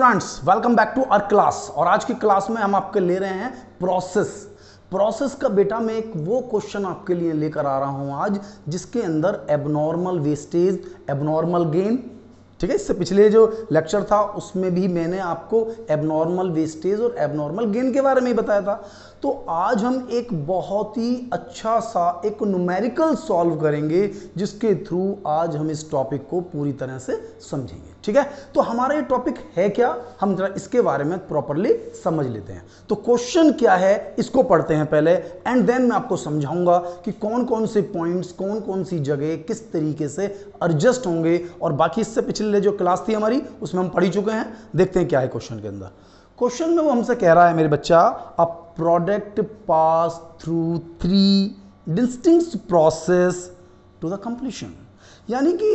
Students, welcome back to our class. और आज की क्लास में हम आपके ले रहे हैं प्रोसेस का। बेटा मैं एक वो क्वेश्चन आपके लिए लेकर आ रहा हूं आज जिसके अंदर एबनॉर्मल वेस्टेज, एबनॉर्मल गेन, ठीक है। इससे पिछले जो लेक्चर था उसमें भी मैंने आपको एबनॉर्मल वेस्टेज और एबनॉर्मल गेन के बारे में ही बताया था। तो आज हम एक बहुत ही अच्छा सा एक न्यूमेरिकल सॉल्व करेंगे जिसके थ्रू आज हम इस टॉपिक को पूरी तरह से समझेंगे, ठीक है। तो हमारा ये टॉपिक है क्या, हम जरा इसके बारे में प्रॉपर्ली समझ लेते हैं। तो क्वेश्चन क्या है इसको पढ़ते हैं पहले, एंड देन मैं आपको समझाऊंगा कि कौन कौन से पॉइंट्स, कौन कौन सी जगह किस तरीके से एडजस्ट होंगे। और बाकी इससे पिछले जो क्लास थी हमारी उसमें हम पढ़ ही चुके हैं। देखते हैं क्या है क्वेश्चन के अंदर। क्वेश्चन में वो हमसे कह रहा है मेरे बच्चा, a product pass through 3 distinct process to the completion. यानी कि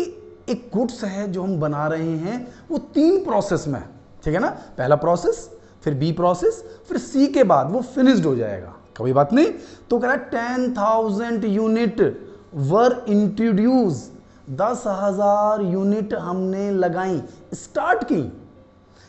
एक गुड्स है जो हम बना रहे हैं वो 3 प्रोसेस में, ठीक है ना। पहला प्रोसेस, फिर बी प्रोसेस, फिर सी के बाद वो फिनिश्ड हो जाएगा, कोई बात नहीं। तो कह रहा है 10,000 यूनिट वर इंट्रोड्यूस, 10,000 यूनिट हमने लगाई, स्टार्ट की।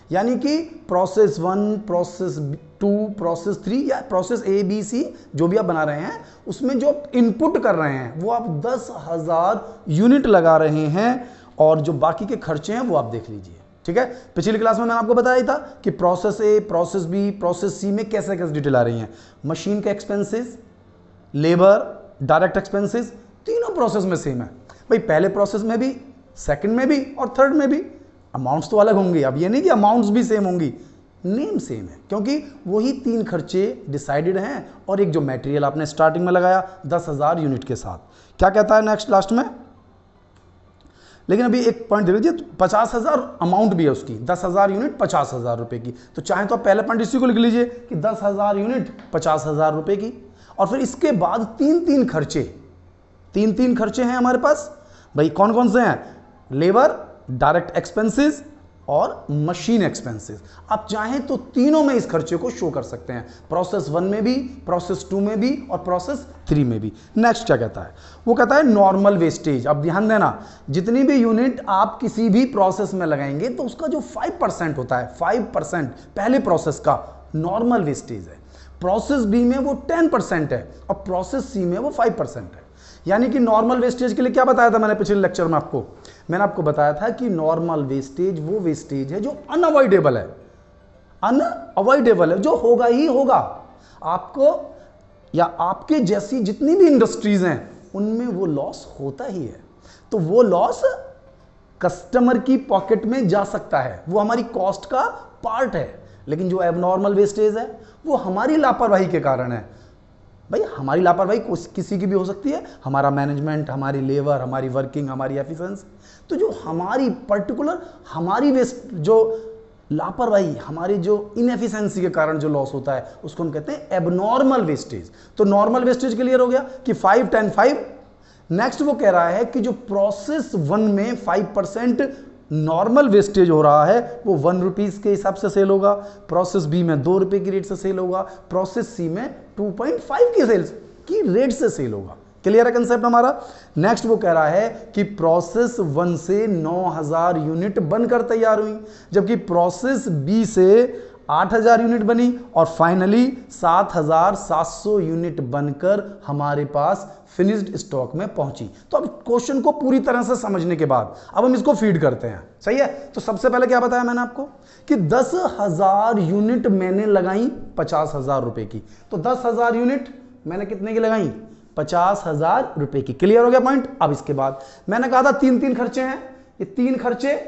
यानी कि प्रोसेस 1, प्रोसेस 2, प्रोसेस 3 या प्रोसेस ए बी सी जो भी आप बना रहे हैं उसमें जो इनपुट कर रहे हैं वो आप 10,000 यूनिट लगा रहे हैं, और जो बाकी के खर्चे हैं वो आप देख लीजिए, ठीक है। पिछली क्लास में मैंने आपको बताया था कि process A, process B, process C में कैसे कैसे डिटेल आ रही हैं। मशीन के एक्सपेंसेस, लेबर, डायरेक्ट एक्सपेंसेस, तीनों प्रोसेस में सेम है भाई। पहले प्रोसेस में भी, सेकंड में भी और थर्ड में भी अमाउंट्स तो अलग होंगे। अब ये नहीं कि अमाउंट्स भी सेम होंगी, नेम सेम है क्योंकि वही 3 खर्चे डिसाइडेड हैं। और एक जो मटेरियल आपने स्टार्टिंग में लगाया 10,000 यूनिट के साथ, क्या कहता है नेक्स्ट लास्ट में। लेकिन अभी एक पॉइंट दे दीजिए, 50,000 अमाउंट भी है उसकी, 10,000 यूनिट 50,000 रुपए की। तो चाहे तो आप पहले पॉइंट इसी को लिख लीजिए कि 10,000 यूनिट 50,000 रुपए की। और फिर इसके बाद 3 खर्चे हैं हमारे पास भाई। कौन कौन से हैं? लेबर, डायरेक्ट एक्सपेंसेस और मशीन एक्सपेंसेस। आप चाहें तो तीनों में इस खर्चे को शो कर सकते हैं, प्रोसेस 1 में भी, प्रोसेस 2 में भी और प्रोसेस 3 में भी। नेक्स्ट क्या कहता है, वो कहता है नॉर्मल वेस्टेज। अब ध्यान देना, जितनी भी यूनिट आप किसी भी प्रोसेस में लगाएंगे तो उसका जो 5% होता है, 5% पहले प्रोसेस का नॉर्मल वेस्टेज है। प्रोसेस बी में वो 10% है और प्रोसेस सी में वो 5% है। यानी कि नॉर्मल वेस्टेज के लिए क्या बताया था मैंने पिछले लेक्चर में आपको? मैंने आपको बताया था कि नॉर्मल वेस्टेज वो वेस्टेज है जो अनअवॉइडेबल है, जो होगा ही होगा। आपको या आपके जैसी जितनी भी इंडस्ट्रीज हैं उनमें वो लॉस होता ही है। तो वो लॉस कस्टमर की पॉकेट में जा सकता है, वो हमारी कॉस्ट का पार्ट है। लेकिन जो एबनॉर्मल वेस्टेज है वो हमारी लापरवाही के कारण है भाई। हमारी लापरवाही किसी की भी हो सकती है, हमारा मैनेजमेंट, हमारी लेबर, हमारी वर्किंग, हमारी एफिशिएंसी। तो जो हमारी पर्टिकुलर हमारी वेस्ट जो लापरवाही, हमारी जो इनएफिशिएंसी के कारण जो लॉस होता है उसको हम कहते हैं एबनॉर्मल वेस्टेज। तो नॉर्मल वेस्टेज क्लियर हो गया कि 5, 10, 5। नेक्स्ट वो कह रहा है कि जो प्रोसेस 1 में 5% नॉर्मल वेस्टेज हो रहा है वो 1 रुपीज के हिसाब से सेल होगा, प्रोसेस बी में 2 रुपए की रेट से सेल होगा, प्रोसेस सी में 2.5 की सेल्स की रेट से सेल होगा। क्लियर है कंसेप्ट हमारा। नेक्स्ट वो कह रहा है कि प्रोसेस 1 से 9,000 यूनिट बनकर तैयार हुई, जबकि प्रोसेस बी से 8,000 यूनिट बनी और फाइनली 7,700 यूनिट बनकर हमारे पास फिनिश्ड स्टॉक में पहुंची। तो अब क्वेश्चन को पूरी तरह से समझने के बाद अब हम इसको फीड करते हैं, सही है। तो सबसे पहले क्या बताया मैंने आपको कि 10,000 यूनिट मैंने लगाई 50,000 रुपए की। तो 10,000 यूनिट मैंने कितने की लगाई? 50,000 रुपए की। क्लियर हो गया पॉइंट। अब इसके बाद मैंने कहा था 3 खर्चे हैं, ये 3 खर्चे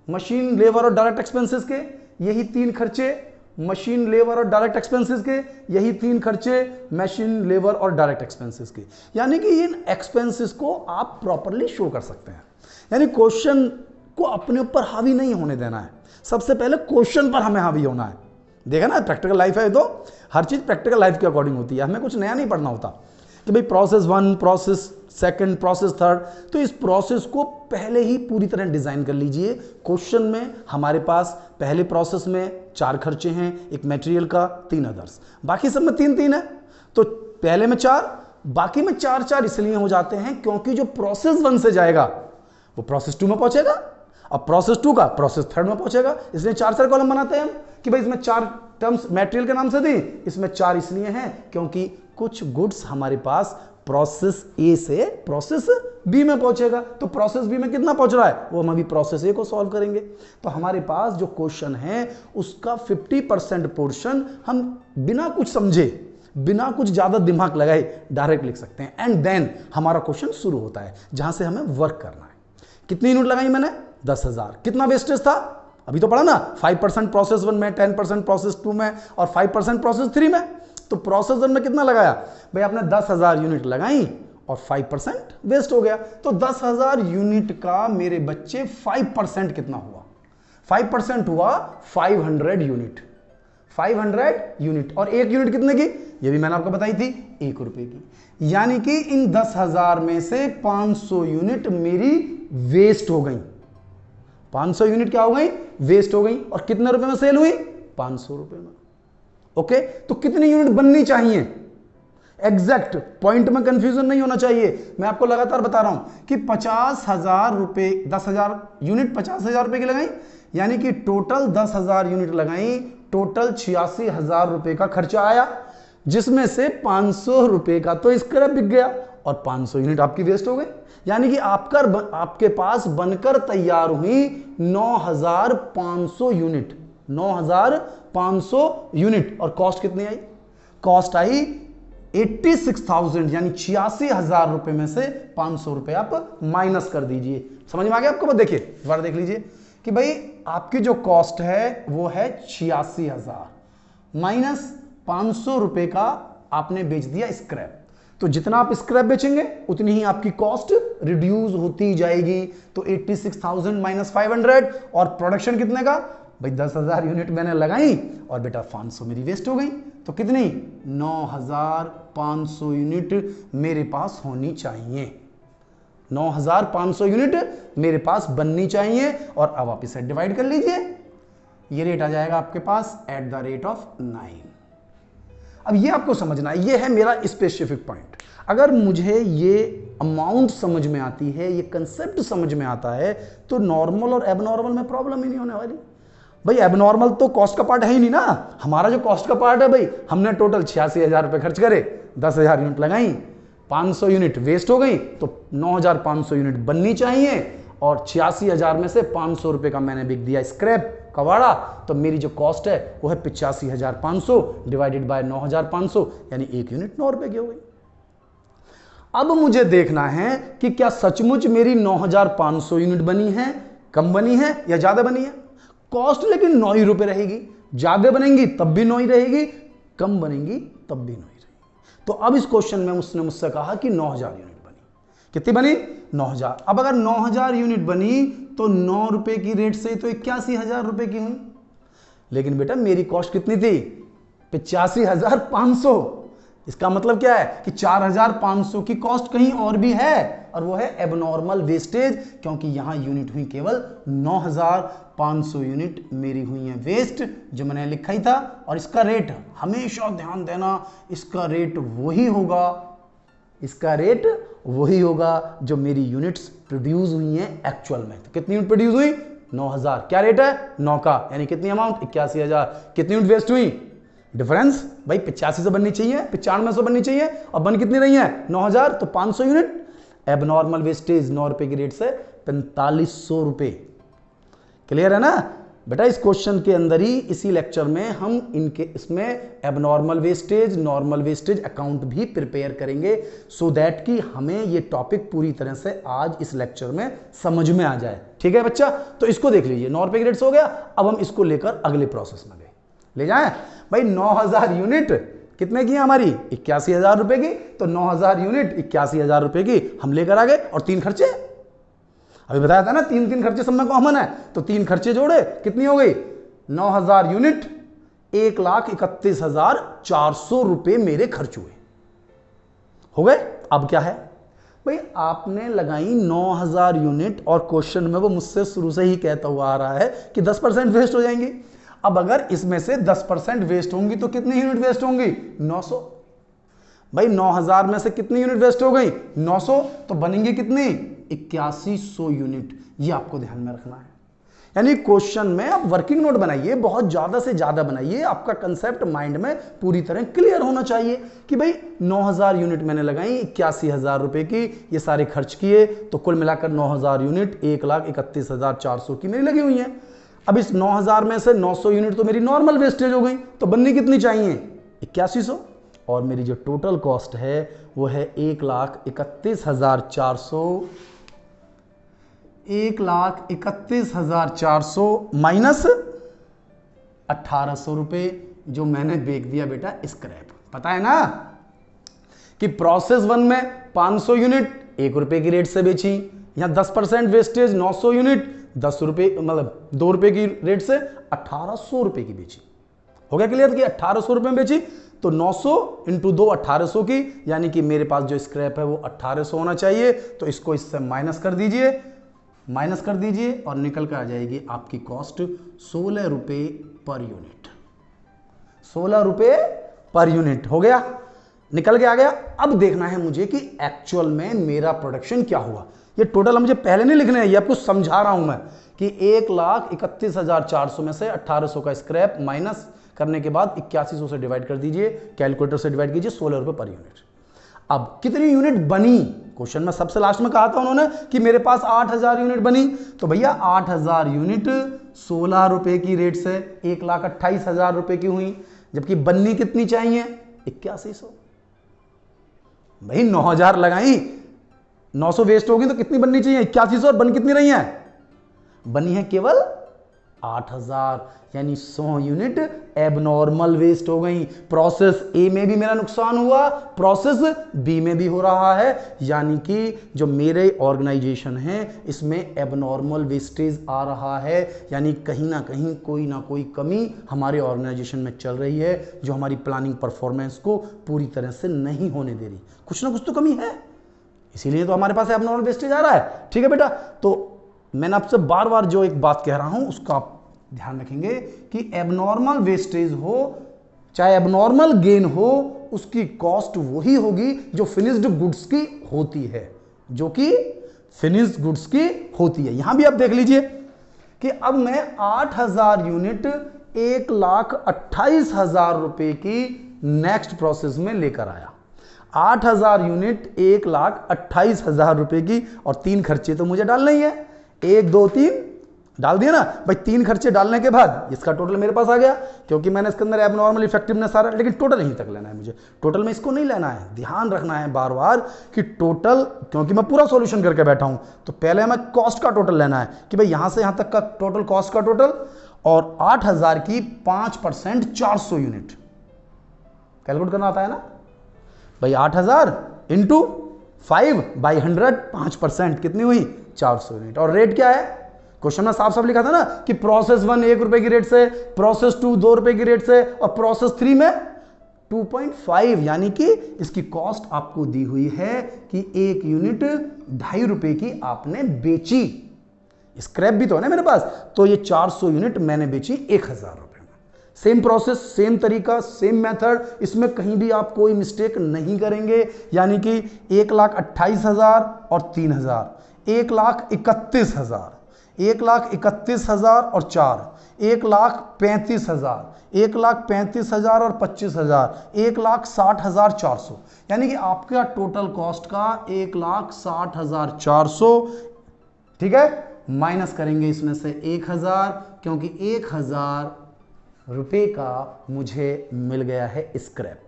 मशीन, लेबर और डायरेक्ट एक्सपेंसेस के, यही 3 खर्चे मशीन, लेबर और डायरेक्ट एक्सपेंसेस के, यही 3 खर्चे मशीन, लेबर और डायरेक्ट एक्सपेंसेस के। यानी कि इन एक्सपेंसेस को आप प्रॉपर्ली शो कर सकते हैं। यानी क्वेश्चन को अपने ऊपर हावी नहीं होने देना है, सबसे पहले क्वेश्चन पर हमें हावी होना है। देखा ना, प्रैक्टिकल लाइफ है तो हर चीज प्रैक्टिकल लाइफ के अकॉर्डिंग होती है। हमें कुछ नया नहीं पढ़ना होता कि भाई process 1, process second, process third. तो इस प्रोसेस को पहले ही पूरी तरह डिजाइन कर लीजिए। क्वेश्चन में हमारे पास पहले प्रोसेस में 4 खर्चे हैं, एक मटेरियल का, 3 अदर्स, बाकी सब में 3 है। तो पहले में 4, बाकी में 4 इसलिए हो जाते हैं क्योंकि जो प्रोसेस 1 से जाएगा वो प्रोसेस 2 में पहुंचेगा। अब प्रोसेस 2 का प्रोसेस 3 में पहुंचेगा, इसलिए 4 कॉलम बनाते हैं हम कि भाई इसमें 4 टर्म्स मटेरियल के नाम से दी, इसमें 4 इसलिए हैं क्योंकि कुछ गुड्स हमारे पास प्रोसेस ए से प्रोसेस बी में पहुंचेगा। तो प्रोसेस बी में कितना पहुंच रहा है वो हम अभी प्रोसेस ए को सॉल्व करेंगे। तो हमारे पास जो क्वेश्चन है उसका 50% पोर्शन हम बिना कुछ समझे, बिना कुछ ज्यादा दिमाग लगाए डायरेक्ट लिख सकते हैं। एंड देन हमारा क्वेश्चन शुरू होता है जहां से हमें वर्क करना है। कितनी यूनिट लगाई मैंने? 10,000। कितना वेस्टेज था अभी तो पढ़ा ना, 5% प्रोसेस 1 में, 10% प्रोसेस 2 में और 5% प्रोसेस 3 में। तो प्रोसेस 1 में कितना लगाया भाई आपने? 10,000 यूनिट लगाई और 5% वेस्ट हो गया। तो 10,000 यूनिट का मेरे बच्चे 5% कितना हुआ? 5% हुआ 500 यूनिट। 500 यूनिट और एक यूनिट कितने की? ये भी मैंने आपको बताई थी, 1 रुपए की। यानी कि इन 10,000 में से 500 यूनिट मेरी वेस्ट हो गई। 500 यूनिट क्या हो गई? वेस्ट हो गई। और कितने रुपए में सेल हुई? 500 रुपए में। ओके, तो कितनी यूनिट बननी चाहिए? एग्जैक्ट पॉइंट में कंफ्यूजन नहीं होना चाहिए। मैं आपको लगातार बता रहा हूं कि 50,000 रुपए, 10,000 यूनिट 50,000 रुपए की लगाई, यानी कि टोटल 10,000 यूनिट लगाई, टोटल 86,000 रुपए का खर्चा आया, जिसमें से 500 रुपए का तो स्क्रैप बिक गया और 500 यूनिट आपकी वेस्ट हो गई। यानी कि आपके पास बनकर तैयार हुई 9,500 यूनिट, 9,500 यूनिट। और कॉस्ट कितनी आई? कॉस्ट आई 86,000, यानी 86,000 रुपए में से 500 रुपए आप माइनस कर दीजिए। समझ में आ गया आपको? देखिए एक बार देख लीजिए कि भाई आपकी जो कॉस्ट है वो है 86,000 माइनस 500 रुपए का आपने बेच दिया स्क्रैप। तो जितना आप स्क्रैप बेचेंगे उतनी ही आपकी कॉस्ट रिड्यूस होती जाएगी। तो 86,000 माइनस 500 और प्रोडक्शन कितने का भाई? 10,000 यूनिट मैंने लगाई और बेटा 500 मेरी वेस्ट हो गई। तो कितनी? 9,500 यूनिट मेरे पास होनी चाहिए। 9,500 यूनिट मेरे पास बननी चाहिए। और अब आप इसे डिवाइड कर लीजिए, ये रेट आ जाएगा आपके पास एट द रेट ऑफ 9। अब ये आपको समझना है, ये है मेरा स्पेसिफिक पॉइंट। अगर मुझे ये अमाउंट समझ में आती है, ये कंसेप्ट समझ में आता है, तो नॉर्मल और एबनॉर्मल में प्रॉब्लम ही नहीं होने वाली। भाई एबनॉर्मल तो कॉस्ट का पार्ट है ही नहीं ना। हमारा जो कॉस्ट का पार्ट है भाई, हमने टोटल 86,000 रुपए खर्च करे, 10,000 यूनिट लगाई, 500 यूनिट वेस्ट हो गई, तो 9,500 यूनिट बननी चाहिए। और 86,000 में से 500 रुपए का मैंने बिक दिया स्क्रैप कवाड़ा। तो मेरी जो कॉस्ट है वो है 85,500 डिवाइडेड बाय 9,500, यानी एक यूनिट 9 रुपए की हो गई। अब मुझे देखना है कि क्या सचमुच मेरी 9,500 यूनिट बनी है, कम बनी है या ज्यादा बनी है। कॉस्ट लेकिन 9 ही रुपए रहेगी, ज्यादा बनेंगी तब भी 9 ही रहेगी, कम बनेंगी तब भी 9 ही रहेगी। तो अब इस क्वेश्चन में उसने मुझसे कहा कि 9,000 यूनिट बनी। कितनी बनी? 9,000। अब अगर 9,000 यूनिट बनी तो 9 रुपए की रेट से तो 81,000 रुपए की हुई। लेकिन बेटा मेरी कॉस्ट कितनी थी? 85,500। इसका मतलब क्या है कि 4,500 की कॉस्ट कहीं और भी है, और वो है एबनॉर्मल वेस्टेज, क्योंकि यहां यूनिट हुई केवल 9,500 यूनिट मेरी हुई है वेस्ट, जो मैंने लिखा ही था। और इसका रेट हमेशा ध्यान देना, इसका रेट वही होगा, इसका रेट वही होगा जो मेरी यूनिट्स प्रोड्यूस हुई हैं एक्चुअल में। तो कितनी यूनिट प्रोड्यूस हुई? 9,000। क्या रेट है? 9 का, यानी कितनी अमाउंट? 81,000। कितनी यूनिट वेस्ट हुई? डिफरेंस भाई 85 से बननी चाहिए, 95 से बननी चाहिए, और बन कितनी रही है? 9,000। तो 500 यूनिट एबनॉर्मल वेस्टेज 9 रुपए की रेट से 4500 रुपए। क्लियर है ना बेटा? इस क्वेश्चन के अंदर ही, इसी लेक्चर में हम इसमें abnormal wastage, normal wastage account भी प्रिपेयर करेंगे, सो दैट कि हमें ये टॉपिक पूरी तरह से आज इस लेक्चर में समझ में आ जाए। ठीक है बच्चा? तो इसको देख लीजिए, 9 रुपए की रेट से हो गया। अब हम इसको लेकर अगले प्रोसेस में गए, ले जाएं भाई। 9,000 यूनिट कितने की है हमारी? 81,000 रुपए की। तो 9,000 यूनिट 81,000 रुपए की हम लेकर आ गए। और 3 खर्चे अभी बताया था ना, 3 खर्चे सब में कॉमन है, तो 3 खर्चे जोड़े, कितनी हो गई? 9,000 यूनिट 1,31,400 रुपए मेरे खर्च हुए, हो गए। अब क्या है भाई, आपने लगाई 9,000 यूनिट और क्वेश्चन में वो मुझसे शुरू से ही कहता हुआ आ रहा है कि 10% वेस्ट हो जाएंगी। अब अगर इसमें से 10% वेस्ट होंगी तो कितनी यूनिट वेस्ट होंगी? 900। भाई 9,000 में से कितनी यूनिट वेस्ट हो गई? 900। तो बनेंगे कितनी? 8100 यूनिट। ये आपको ध्यान में रखना है। यानी क्वेश्चन में आप वर्किंग नोट बनाइए, बहुत ज्यादा से ज्यादा बनाइए, आपका कंसेप्ट माइंड में पूरी तरह क्लियर होना चाहिए कि भाई 9000 यूनिट मैंने लगाई, 81,000 रुपए की ये सारे खर्च किए, तो कुल मिलाकर 9000 यूनिट 1,31,400 की मेरी लगी हुई है। अब इस 9000 में से 900 यूनिट तो मेरी नॉर्मल वेस्टेज हो गई, तो बननी कितनी चाहिए 8100, और मेरी जो टोटल कॉस्ट है वो है 1,31,400, 1,31,400 माइनस 1,800 रुपए जो मैंने बेच दिया बेटा स्क्रैप। पता है ना कि प्रोसेस 1 में 500 यूनिट 1 रुपए की रेट से बेची, यहां 10% वेस्टेज 900 यूनिट 10 रुपए मतलब 2 रुपए की रेट से 1,800 रुपए की बेची। हो गया क्लियर कि 1,800 रुपए में बेची, तो 900 इंटू 2 1,800 की, यानी कि मेरे पास जो स्क्रैप है वो 1,800 होना चाहिए। तो इसको इससे माइनस कर दीजिए और निकल कर आ जाएगी आपकी कॉस्ट 16 रुपए पर यूनिट। 16 रुपए पर यूनिट हो गया, निकल के आ गया। अब देखना है मुझे कि एक्चुअल में मेरा प्रोडक्शन क्या हुआ। ये टोटल मुझे पहले नहीं लिखने हैं, ये आपको समझा रहा हूं मैं कि 1,31,400 में से 1,800 का स्क्रैप माइनस करने के बाद 8100 से डिवाइड कर दीजिए, कैलकुलेटर से डिवाइड कीजिए, 16 रुपए पर यूनिट। अब कितनी यूनिट बनी, क्वेश्चन में सबसे लास्ट में कहा था उन्होंने कि मेरे पास 8000 यूनिट बनी, तो भैया 8000 यूनिट 16 रुपए की रेट से 1,28,000 रुपए की हुई, जबकि बननी कितनी चाहिए 8100। भाई 9000 लगाई, 900 वेस्ट होगी तो कितनी बननी चाहिए 8100, और बन कितनी रही है, बनी है केवल 8000, यानी 100 यूनिट एबनॉर्मल वेस्ट हो गई। प्रोसेस ए में भी मेरा नुकसान हुआ, प्रोसेस बी में भी हो रहा है, यानी कि जो मेरे ऑर्गेनाइजेशन है इसमें एबनॉर्मल वेस्टेज आ रहा है, यानी कहीं ना कहीं कोई ना कोई कमी हमारे ऑर्गेनाइजेशन में चल रही है जो हमारी प्लानिंग परफॉर्मेंस को पूरी तरह से नहीं होने दे रही। कुछ ना कुछ तो कमी है, इसीलिए तो हमारे पास एबनॉर्मल वेस्टेज आ रहा है। ठीक है बेटा, तो मैंने आपसे बार बार जो एक बात कह रहा हूं उसका आप ध्यान रखेंगे कि एबनॉर्मल वेस्टेज हो चाहे एबनॉर्मल गेन हो, उसकी कॉस्ट वही होगी जो फिनिश्ड गुड्स की होती है, जो कि फिनिश्ड गुड्स की होती है। यहां भी आप देख लीजिए कि अब मैं 8000 यूनिट 1,28,000 रुपए की नेक्स्ट प्रोसेस में लेकर आया। 8000 यूनिट 1,28,000 रुपए की, और 3 खर्चे तो मुझे डालने ही है, 1 2 3 डाल दिया ना भाई। 3 खर्चे डालने के बाद इसका टोटल मेरे पास आ गया, क्योंकि मैंने इसके अंदर एबनॉर्मल इफेक्टिवनेस आ रहा है, लेकिन टोटल यहीं तक लेना है मुझे, टोटल में इसको नहीं लेना है। ध्यान रखना है बार बार कि टोटल, क्योंकि मैं पूरा सॉल्यूशन करके बैठा हूं, तो पहले हमें कॉस्ट का टोटल लेना है कि भाई यहां से यहां तक का टोटल कॉस्ट का टोटल, और 8000 की 5% 400 यूनिट कैलकुलेट करना आता है ना भाई। 8000 इंटू 5/100 5% कितनी हुई 400 यूनिट। और रेट क्या है, क्वेश्चन में साफ साफ लिखा था ना कि प्रोसेस 1 1 रुपए की रेट से, प्रोसेस 2 2 रुपए की रेट से, और प्रोसेस 3 में 2.5, यानी कि इसकी कॉस्ट आपको दी हुई है कि 1 यूनिट 2.5 रुपए की आपने बेची। स्क्रैप भी तो है ना मेरे पास, तो ये 400 यूनिट मैंने बेची 1000 रुपए में। सेम प्रोसेस, सेम तरीका, सेम मेथड, इसमें कहीं भी आप कोई मिस्टेक नहीं करेंगे। यानी कि 1,28,000 और 3000, 1,31,000, 1,31,000 और 4, 1,35,000, 1,35,000 और 25,000, 1,60,400, यानी कि आपका टोटल कॉस्ट का 1,60,400। ठीक है, माइनस करेंगे इसमें से 1000, क्योंकि 1000 रुपए का मुझे मिल गया है स्क्रैप।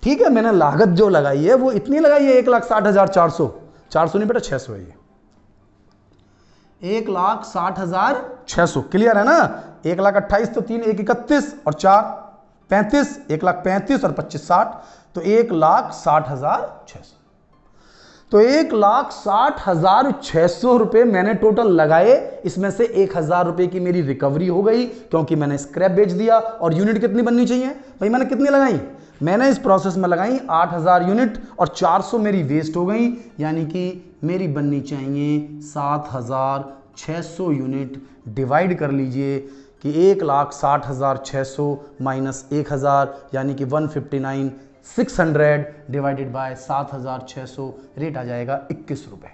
ठीक है, मैंने लागत जो लगाई है वो इतनी लगाई है 1,60,400, 400 नहीं बेटा 600 है, ये 1,60,600। क्लियर है ना, 1,28,000 तो 3 1 31 और 4 35, 1,35,000 और 25 60, तो 1,60,600। तो 1,60,600 रुपए मैंने टोटल लगाए, इसमें से 1000 रुपए की मेरी रिकवरी हो गई क्योंकि मैंने स्क्रैप बेच दिया। और यूनिट कितनी बननी चाहिए भाई, मैंने कितनी लगाई, मैंने इस प्रोसेस में लगाई 8000 यूनिट और 400 मेरी वेस्ट हो गई, यानी कि मेरी बननी चाहिए 7600 यूनिट। डिवाइड कर लीजिए कि 1,60,600 माइनस 1000, यानी कि 159,600 डिवाइडेड बाय 7600, रेट आ जाएगा 21 रुपए।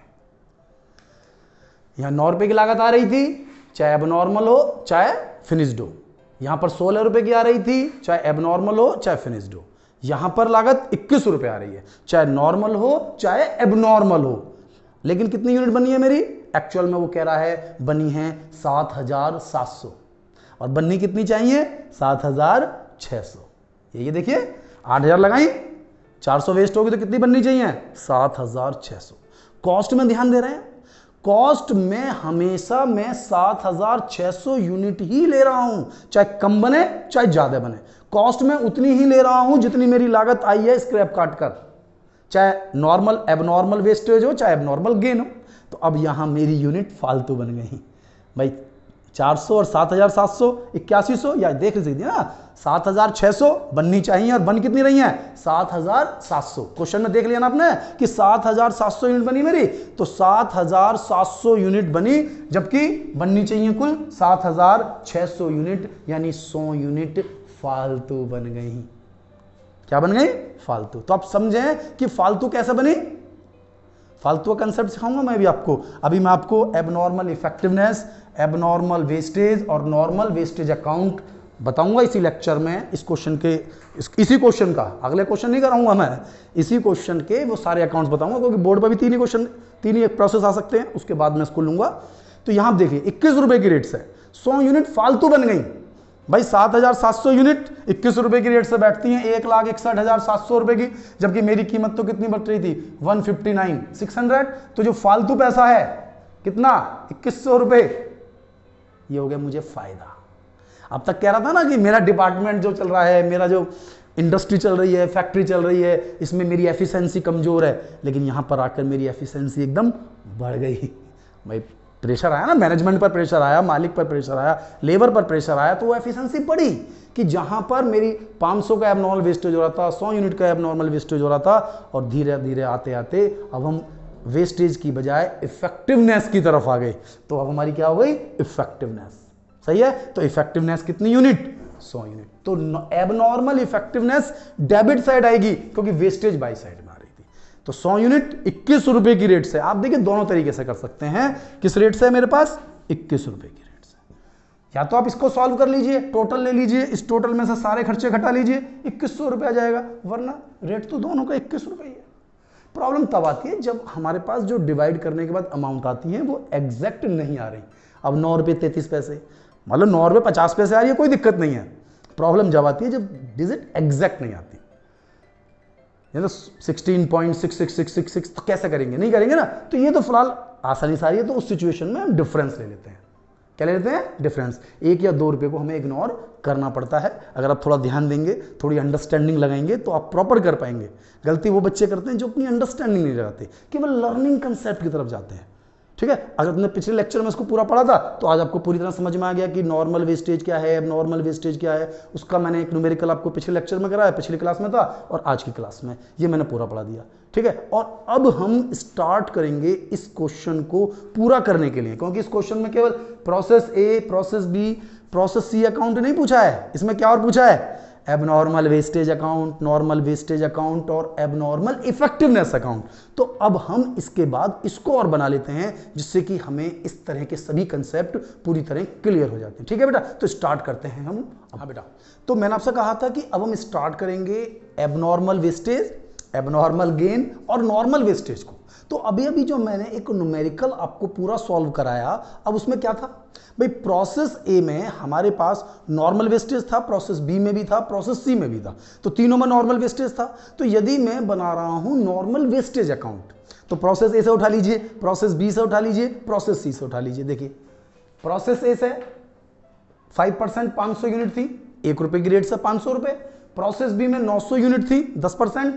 यहां 9 रुपए की लागत आ रही थी, चाहे एबनॉर्मल हो चाहे फिनिश्ड हो। यहां पर 16 रुपए की आ रही थी, चाहे एबनॉर्मल हो चाहे फिनिश्ड हो। यहां पर लागत 21 रुपए आ रही है, चाहे नॉर्मल हो चाहे एबनॉर्मल हो। लेकिन कितनी यूनिट बनी है मेरी? एक्चुअल में वो कह रहा है बनी है 7700, और बननी कितनी चाहिए? 7600। ये देखिए 8000 लगाई, 400 वेस्ट होगी तो कितनी बननी चाहिए? 7600। कॉस्ट में ध्यान दे रहे हैं, कॉस्ट में हमेशा मैं 7600 यूनिट ही ले रहा हूं, चाहे कम बने चाहे ज्यादा बने। कॉस्ट में उतनी ही ले रहा हूं जितनी मेरी लागत आई है स्क्रैप काट कर, चाहे नॉर्मल एबनॉर्मल वेस्टेज हो चाहे एबनॉर्मल गेन हो। तो अब यहां मेरी यूनिट फालतू बन गई भाई। 400 और 7700 8100, या देख लीजिए ना, 7600 बननी चाहिए और बन कितनी रही है? 7700। क्वेश्चन में देख लिया ना आपने कि 7700 यूनिट बनी मेरी, तो 7700 यूनिट बनी, जबकि बननी चाहिए कुल 7600 यूनिट, यानी 100 यूनिट फालतू बन गई। क्या बन गई? फालतू। तो आप समझें कि फालतू कैसे बनी? फालतू का कंसेप्ट सिखाऊंगा मैं भी आपको। अभी मैं आपको एबनॉर्मल इफेक्टिवनेस, एबनॉर्मल वेस्टेज और नॉर्मल वेस्टेज अकाउंट बताऊंगा इसी लेक्चर में। इस क्वेश्चन के इसी क्वेश्चन का अगले क्वेश्चन नहीं कराऊंगा मैं, इसी क्वेश्चन के वो सारे अकाउंट्स बताऊंगा, क्योंकि बोर्ड पर भी 3 ही क्वेश्चन, 3 ही एक प्रोसेस आ सकते हैं, उसके बाद मैं इसको लूंगा। तो यहां देखिए 21 रुपए की रेट से 100 यूनिट फालतू बन गई भाई। 7700 यूनिट 21 रुपए की रेट से बैठती हैं 1,61,700 रुपए की, जबकि मेरी कीमत तो कितनी बढ़ रही थी? 159,600। तो जो फालतू पैसा है कितना? 2100 रुपए। ये हो गया मुझे फायदा। अब तक कह रहा था ना कि मेरा डिपार्टमेंट जो चल रहा है, मेरा जो इंडस्ट्री चल रही है, फैक्ट्री चल रही है, इसमें मेरी एफिशिएंसी कमजोर है, लेकिन यहां पर आकर मेरी एफिशिएंसी एकदम बढ़ गई भाई। प्रेशर आया ना, मैनेजमेंट पर प्रेशर आया, मालिक पर प्रेशर आया, लेबर पर प्रेशर आया, तो वो एफिशिएंसी बढ़ी कि जहां पर मेरी 500 का एबनॉर्मल वेस्टेज हो रहा था, 100 यूनिट का एबनॉर्मल वेस्टेज हो रहा था, और धीरे धीरे आते आते अब हम वेस्टेज की बजाय इफेक्टिवनेस की तरफ आ गए। तो अब हमारी क्या हो गई? इफेक्टिवनेस। सही है? तो इफेक्टिवनेस कितनी यूनिट? 100 यूनिट। तो एबनॉर्मल इफेक्टिवनेस डेबिट साइड आएगी, क्योंकि वेस्टेज बाई साइड में आ रही थी। तो 100 यूनिट 21 रुपए की रेट से, आप देखिए दोनों तरीके से कर सकते हैं। किस रेट से है मेरे पास? 21 रुपए की रेट से। या तो आप इसको सॉल्व कर लीजिए, टोटल ले लीजिए, इस टोटल में से सारे खर्चे घटा लीजिए, 2100 रुपए आ जाएगा, वरना रेट तो दोनों का 21 रुपए ही है। प्रॉब्लम तब आती है जब हमारे पास जो डिवाइड करने के बाद अमाउंट आती है वो एग्जैक्ट नहीं आ रही। अब 9 रुपये 33 पैसे, मतलब 9 रुपये 50 पैसे आ रही है, कोई दिक्कत नहीं है। प्रॉब्लम जब आती है जब डिजिट एग्जैक्ट नहीं आती, ये तो 16.66666 तो कैसे करेंगे? नहीं करेंगे ना। तो ये तो फिलहाल आसानी से आ रही है, तो उस सिचुएशन में हम डिफरेंस ले लेते हैं। क्या ले लेते हैं? डिफरेंस। 1 या 2 रुपए को हमें इग्नोर करना पड़ता है। अगर आप थोड़ा ध्यान देंगे, थोड़ी अंडरस्टैंडिंग लगाएंगे, तो आप प्रॉपर कर पाएंगे। गलती वो बच्चे करते हैं जो अपनी अंडरस्टैंडिंग नहीं लगाते, केवल लर्निंग कंसेप्ट की तरफ जाते हैं। ठीक है? अगर तुमने पिछले लेक्चर में इसको पूरा पढ़ा था तो आज आपको पूरी तरह समझ में आ गया कि नॉर्मल वेस्टेज क्या है, एबनॉर्मल वेस्टेज क्या है। उसका मैंने एक न्यूमेरिकल आपको पिछले लेक्चर में कराया, पिछली क्लास में था, और आज की क्लास में ये मैंने पूरा पढ़ा दिया। ठीक है? और अब हम स्टार्ट करेंगे इस क्वेश्चन को पूरा करने के लिए, क्योंकि इस क्वेश्चन में केवल process A, process B, process C account नहीं पूछा है, इसमें क्या और पूछा है? Abnormal wastage account, normal wastage account और एबनॉर्मल इफेक्टिवनेस अकाउंट। तो अब हम इसके बाद इसको और बना लेते हैं, जिससे कि हमें इस तरह के सभी कंसेप्ट पूरी तरह क्लियर हो जाते हैं। ठीक है बेटा? तो स्टार्ट करते हैं हम। हाँ बेटा, तो मैंने आपसे कहा था कि अब हम स्टार्ट करेंगे एबनॉर्मल वेस्टेज, एबनॉर्मल गेन और नॉर्मल वेस्टेज को। तो अभी अभी जो मैंने एक न्यूमेरिकल आपको पूरा सॉल्व कराया, अब उसमें क्या था भाई? प्रोसेस ए में हमारे पास नॉर्मल वेस्टेज था, प्रोसेस बी में भी था, प्रोसेस सी में भी था, तो तीनों में नॉर्मल वेस्टेज था। तो यदि मैं बना रहा हूं नॉर्मल वेस्टेज अकाउंट, तो प्रोसेस ए से उठा लीजिए, प्रोसेस बी से उठा लीजिए, प्रोसेस सी से उठा लीजिए। देखिए प्रोसेस ए से 5% 500 यूनिट थी, 1 रुपए की रेट से 500 रुपए। प्रोसेस बी में 900 यूनिट थी, 10%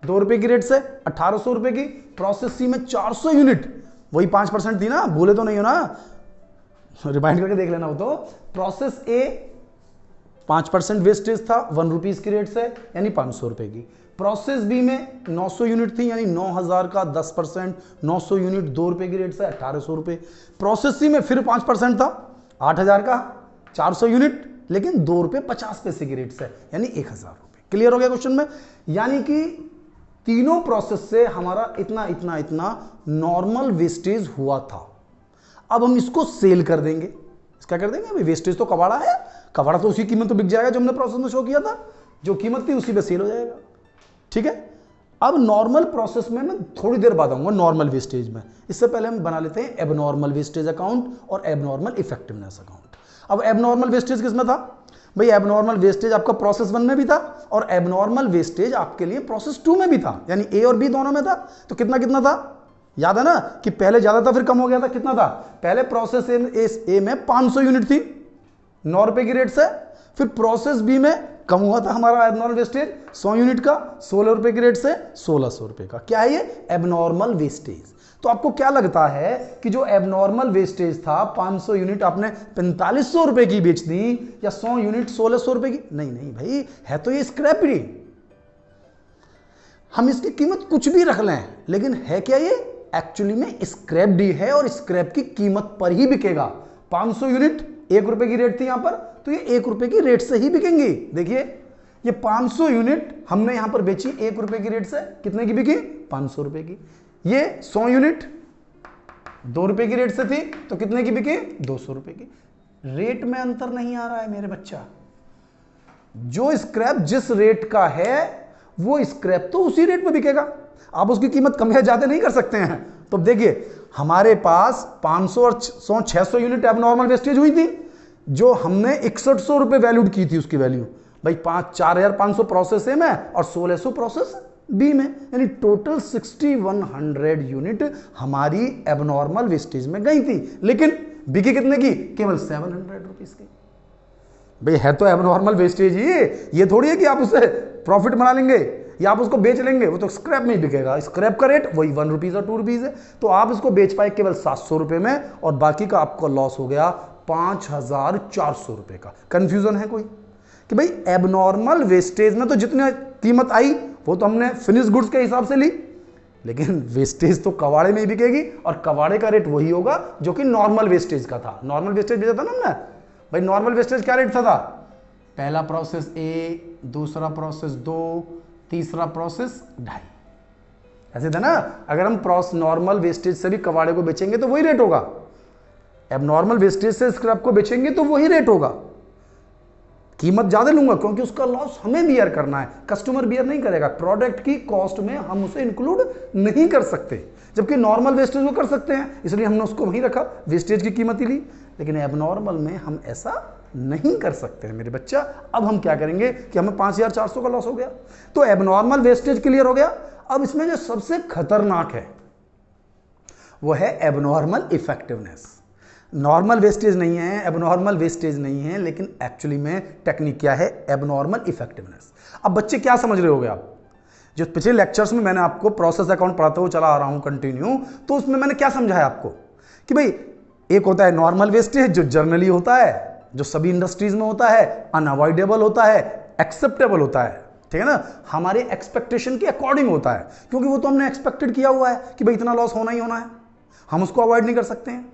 2 रुपए की रेट से 1800 रुपए की। प्रोसेस सी में 400 यूनिट, वही 5% थी ना, भूले तो नहीं हो ना, रिमाइंड करके देख लेना हो। तो प्रोसेस ए 5% वेस्टेज था 1 रुपीज की रेट से, यानी 500 रुपए की। प्रोसेस बी में 900 यूनिट थी, यानी 9000 का 10%, 900 यूनिट 2 रुपए की रेट से 1800 रुपए। प्रोसेस सी में फिर 5% था 8000 का 400 यूनिट, लेकिन 2 रुपए 50 पैसे की रेट से, यानी 1000 रुपए। क्लियर हो गया क्वेश्चन में? यानी कि तीनों प्रोसेस से हमारा इतना इतना इतना नॉर्मल वेस्टेज हुआ था। अब हम इसको सेल कर देंगे। क्या कर देंगे भाई, वेस्टेज तो कबाड़ा है, कबाड़ा तो उसी कीमत तो बिक जाएगा जो हमने प्रोसेस में शो किया था, जो कीमत थी उसी पे सेल हो जाएगा। ठीक है, अब नॉर्मल प्रोसेस में मैं थोड़ी देर बाद आऊंगा नॉर्मल वेस्टेज में, इससे पहले हम बना लेते हैं एबनॉर्मल वेस्टेज अकाउंट और एबनॉर्मल इफेक्टिवनेस अकाउंट। अब एबनॉर्मल वेस्टेज किसमें था भाई, एबनॉर्मल वेस्टेज आपका प्रोसेस 1 में भी था और एबनॉर्मल वेस्टेज आपके लिए प्रोसेस 2 में भी था, यानी ए और बी दोनों में था। तो कितना कितना था, याद है ना कि पहले ज्यादा था फिर कम हो गया था, कितना था, पहले प्रोसेस ए में 500 यूनिट थी 9 रुपए की रेट से, फिर प्रोसेस बी में कम हुआ था हमारा एबनॉर्मल वेस्टेज 100 यूनिट का 16 रुपए की रेट से 1600 रुपए का। क्या है ये, एबनॉर्मल वेस्टेज। तो आपको क्या लगता है कि जो एबनॉर्मल वेस्टेज था 500 यूनिट आपने 4500 रुपए की बेच दी या 100 यूनिट 1600 रुपए की? नहीं नहीं भाई, है तो ये स्क्रैप ही। हम इसकी कीमत कुछ भी रख लें, लेकिन है क्या ये, एक्चुअली में स्क्रैप डी है और स्क्रैप की कीमत पर ही बिकेगा। 500 यूनिट 1 रुपए की रेट थी यहां पर, तो ये 1 रुपए की रेट से ही बिकेंगी। देखिए ये 500 यूनिट हमने यहां पर बेची 1 रुपए की रेट से, कितने की बिकी, 500 रुपए की। ये 100 यूनिट 2 रुपए की रेट से थी, तो कितने की बिकी, 200 रुपए की। रेट में अंतर नहीं आ रहा है मेरे बच्चा, जो स्क्रैप जिस रेट का है वो स्क्रैप तो उसी रेट पे बिकेगा, आप उसकी कीमत कम या ज्यादा नहीं कर सकते हैं। तो देखिए हमारे पास 500 और 100 600 यूनिट एबनॉर्मल वेस्टेज हुई थी, जो हमने 6100 रुपए वैल्यूड की थी उसकी वैल्यू भाई, 4500 प्रोसेस ए में और 1600 प्रोसेस बी में, यानी टोटल 6100 यूनिट हमारी एबनॉर्मल वेस्टेज में गई थी, लेकिन बिकी कितने की, केवल 700 रुपीज की। भाई है तो एबनॉर्मल वेस्टेज ही, ये थोड़ी है कि आप उससे प्रॉफिट बना लेंगे या आप उसको बेच लेंगे, वो तो स्क्रैप में ही बिकेगा। स्क्रैप का रेट वही 1 रुपीज और 2 रुपीज है, तो आप इसको बेच पाए केवल 700 रुपए में और बाकी का आपको लॉस हो गया 5400 रुपए का। कंफ्यूजन है कोई कि भाई एबनॉर्मल वेस्टेज में तो जितनी कीमत आई वो तो हमने फिनिश गुड्स के हिसाब से ली, लेकिन वेस्टेज तो कबाड़े में ही बिकेगी और कबाड़े का रेट वही होगा जो कि नॉर्मल वेस्टेज का था। नॉर्मल वेस्टेज बेचा था ना हमने भाई, नॉर्मल वेस्टेज क्या रेट था, पहला प्रोसेस ए, दूसरा प्रोसेस 2, तीसरा प्रोसेस 2.5, ऐसे था ना। अगर हम नॉर्मल वेस्टेज से भी कबाड़े को बेचेंगे तो वही रेट होगा, एबनॉर्मल वेस्टेज से स्क्रैप को बेचेंगे तो वही रेट होगा। कीमत ज्यादा लूंगा क्योंकि उसका लॉस हमें बियर करना है, कस्टमर बियर नहीं करेगा। प्रोडक्ट की कॉस्ट में हम उसे इंक्लूड नहीं कर सकते, जबकि नॉर्मल वेस्टेज वो कर सकते हैं, इसलिए हमने उसको वहीं रखा, वेस्टेज की कीमत ही ली। लेकिन एबनॉर्मल में हम ऐसा नहीं कर सकते हैं मेरे बच्चा। अब हम क्या करेंगे कि हमें 5400 का लॉस हो गया, तो एबनॉर्मल वेस्टेज क्लियर हो गया। अब इसमें जो सबसे खतरनाक है वो है एबनॉर्मल इफेक्टिवनेस। नॉर्मल वेस्टेज नहीं है, एबनॉर्मल वेस्टेज नहीं है, लेकिन एक्चुअली में टेक्निक क्या है, एबनॉर्मल इफेक्टिवनेस। अब बच्चे क्या समझ रहे होगे आप, जो पिछले लेक्चर्स में मैंने आपको प्रोसेस अकाउंट पढ़ाते हुए चला आ रहा हूं कंटिन्यू, तो उसमें मैंने क्या समझाया आपको कि भाई एक होता है नॉर्मल वेस्टेज जो जर्नली होता है, जो सभी इंडस्ट्रीज में होता है, अनअवॉइडेबल होता है, एक्सेप्टेबल होता है, ठीक है ना, हमारे एक्सपेक्टेशन के अकॉर्डिंग होता है, क्योंकि वो तो हमने एक्सपेक्टेड किया हुआ है कि भाई इतना लॉस होना ही होना है, हम उसको अवॉइड नहीं कर सकते हैं।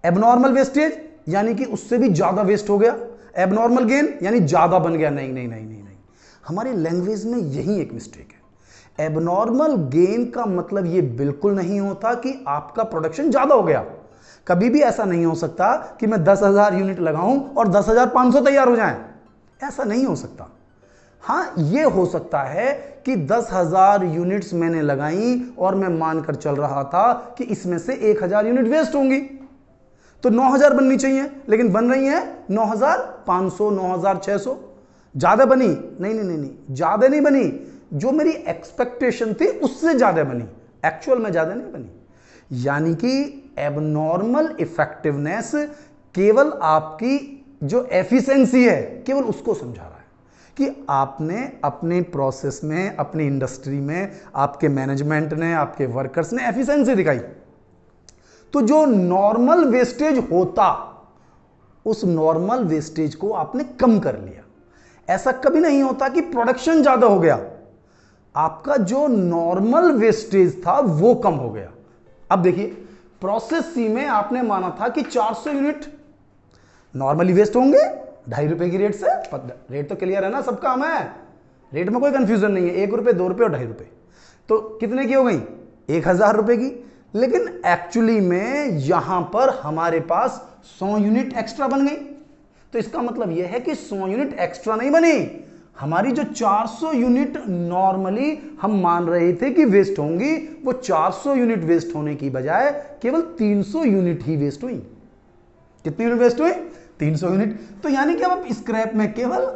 एबनॉर्मल वेस्टेज यानी कि उससे भी ज्यादा वेस्ट हो गया, एबनॉर्मल गेन यानी ज्यादा बन गया। नहीं नहीं नहीं नहीं नहीं, हमारी लैंग्वेज में यही एक मिस्टेक है। एबनॉर्मल गेन का मतलब ये बिल्कुल नहीं होता कि आपका प्रोडक्शन ज्यादा हो गया। कभी भी ऐसा नहीं हो सकता कि मैं 10,000 यूनिट लगाऊं और 10,500 तैयार हो जाएं, ऐसा नहीं हो सकता। हाँ ये हो सकता है कि 10,000 यूनिट्स मैंने लगाई और मैं मानकर चल रहा था कि इसमें से 1,000 यूनिट वेस्ट होंगी, तो 9,000 बननी चाहिए, लेकिन बन रही है 9,500, 9,600। ज्यादा बनी? नहीं नहीं नहीं नहीं, ज्यादा नहीं बनी, जो मेरी एक्सपेक्टेशन थी उससे ज्यादा बनी, एक्चुअल में ज्यादा नहीं बनी। यानी कि एबनॉर्मल इफेक्टिवनेस केवल आपकी जो एफिशिएंसी है केवल उसको समझा रहा है कि आपने अपने प्रोसेस में, अपनी इंडस्ट्री में, आपके मैनेजमेंट ने, आपके वर्कर्स ने एफिशिएंसी दिखाई, तो जो नॉर्मल वेस्टेज होता उस नॉर्मल वेस्टेज को आपने कम कर लिया। ऐसा कभी नहीं होता कि प्रोडक्शन ज्यादा हो गया, आपका जो नॉर्मल वेस्टेज था वो कम हो गया। अब देखिए प्रोसेस सी में आपने माना था कि 400 यूनिट नॉर्मली वेस्ट होंगे 2.5 रुपए की रेट से, रेट तो क्लियर है ना, सबका काम है, रेट में कोई कंफ्यूजन नहीं है, 1 रुपए, 2 रुपए और 2.5 रुपए, तो कितने की हो गई, 1,000 रुपए की। लेकिन एक्चुअली में यहां पर हमारे पास 100 यूनिट एक्स्ट्रा बन गई। तो इसका मतलब यह है कि 100 यूनिट एक्स्ट्रा नहीं बनी, हमारी जो 400 यूनिट नॉर्मली हम मान रहे थे कि वेस्ट होंगी, वो 400 यूनिट वेस्ट होने की बजाय केवल 300 यूनिट ही वेस्ट हुई। कितनी यूनिट वेस्ट हुई? 300 यूनिट। तो यानी कि अब आप स्क्रैप में केवल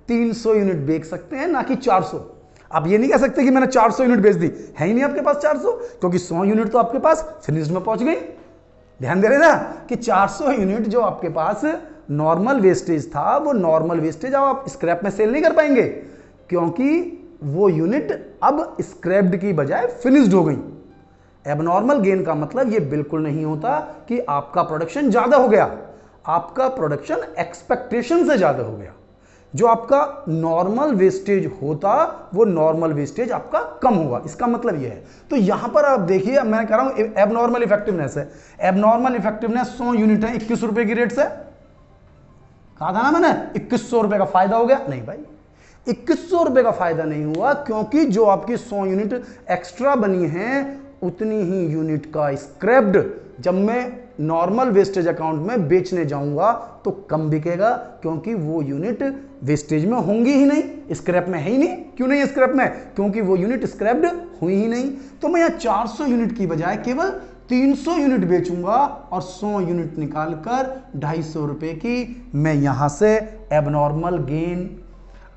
300 यूनिट बेच सकते हैं, ना कि 400। आप ये नहीं कह सकते कि मैंने 400 यूनिट बेच दी, है ही नहीं आपके पास 400, क्योंकि 100 यूनिट तो आपके पास फिनिश्ड में पहुंच गई। ध्यान दे रहे ना कि 400 यूनिट जो आपके पास नॉर्मल वेस्टेज था, वो नॉर्मल वेस्टेज आप स्क्रैप में सेल नहीं कर पाएंगे, क्योंकि वो यूनिट अब स्क्रैप्ड की बजाय फिनिश्ड हो गई। एबनॉर्मल गेन का मतलब ये बिल्कुल नहीं होता कि आपका प्रोडक्शन ज्यादा हो गया, आपका प्रोडक्शन एक्सपेक्टेशन से ज्यादा हो गया। जो आपका नॉर्मल वेस्टेज होता, वो नॉर्मल वेस्टेज आपका कम होगा, इसका मतलब ये है। तो यहां पर आप देखिए, मैं कह रहा हूं एबनॉर्मल इफेक्टिवनेस है। एबनॉर्मल इफेक्टिवनेस 100 यूनिट है, 21 रुपए की रेट से। कहा था ना मैंने 2100 रुपए का फायदा हो गया? नहीं भाई, 2100 रुपए का फायदा नहीं हुआ, क्योंकि जो आपकी 100 यूनिट एक्स्ट्रा बनी है, उतनी ही यूनिट का स्क्रैप्ड जब मैं नॉर्मल वेस्टेज अकाउंट में बेचने जाऊंगा तो कम बिकेगा, क्योंकि वो यूनिट वेस्टेज में होंगी ही नहीं, स्क्रैप में है ही नहीं। क्यों नहीं स्क्रैप में? क्योंकि वो यूनिट स्क्रैप्ड हुई ही नहीं। तो मैं यहाँ 400 यूनिट की बजाय केवल 300 यूनिट बेचूंगा और 100 यूनिट निकालकर 250 रुपए की मैं यहां से एबनॉर्मल गेन,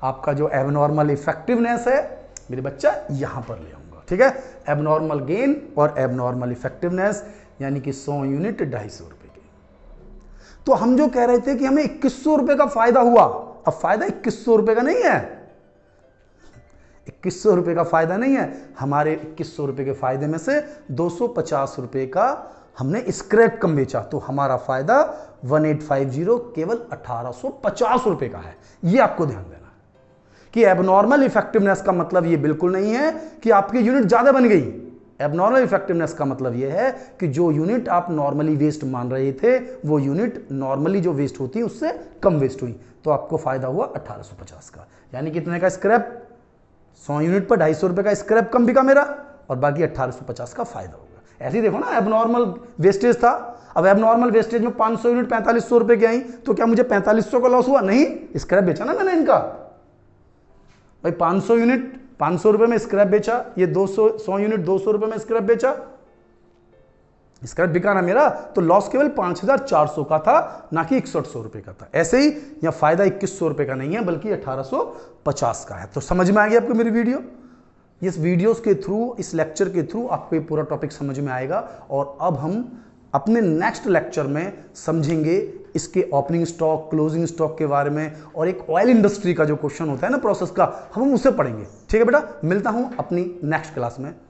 आपका जो एबनॉर्मल इफेक्टिवनेस है मेरे बच्चा, यहां पर ले आऊंगा। ठीक है, एबनॉर्मल गेन और एबनॉर्मल इफेक्टिवनेस, यानी कि 100 यूनिट 250 रुपए की। तो हम जो कह रहे थे कि हमें 2100 रुपए का फायदा हुआ, अब फायदा 2100 रुपए का नहीं है, 2100 रुपए का फायदा नहीं है। हमारे 2100 रुपए के फायदे में से 250 रुपए का हमने स्क्रैप कम बेचा, तो हमारा फायदा 1850 केवल 1850 रुपए का है। यह आपको ध्यान देना है कि एबनॉर्मल इफेक्टिवनेस का मतलब यह बिल्कुल नहीं है कि आपकी यूनिट ज्यादा बन गई। एबनॉर्मल इफेक्टिवनेस का मतलब यह है कि जो यूनिट आप नॉर्मली वेस्ट मान रहे थे, वो यूनिट नॉर्मली जो वेस्ट होती है उससे कम वेस्ट हुई, तो आपको फायदा हुआ 1850 का। यानी कितने का स्क्रैप? 100 यूनिट पर 250 रुपए का स्क्रैप कम बिका मेरा, और बाकी 1850 का फायदा होगा। ऐसे ही देखो ना, एबनॉर्मल वेस्टेज था, अब एबनॉर्मल वेस्टेज में 500 यूनिट 4500 रुपए की आई, तो क्या मुझे 4500 का लॉस हुआ? नहीं, स्क्रैप बेचा ना मैंने इनका भाई। 500 यूनिट 500 रुपए में स्क्रैप बेचा, ये 100 यूनिट 200 रुपए में स्क्रैप बेचा, स्क्रैप बिका ना मेरा, तो लॉस केवल 5400 का था, ना कि 6100 रुपए का था। ऐसे ही यहां फायदा 2100 रुपए का नहीं है, बल्कि 1850 का है। तो समझ में आ गया आपको मेरी वीडियो? इस वीडियोस के थ्रू, इस लेक्चर के थ्रू आपको ये पूरा टॉपिक समझ में आएगा। और अब हम अपने नेक्स्ट लेक्चर में समझेंगे इसके ओपनिंग स्टॉक, क्लोजिंग स्टॉक के बारे में, और एक ऑयल इंडस्ट्री का जो क्वेश्चन होता है ना प्रोसेस का, हम उसे पढ़ेंगे। ठीक है बेटा, मिलता हूं अपनी नेक्स्ट क्लास में।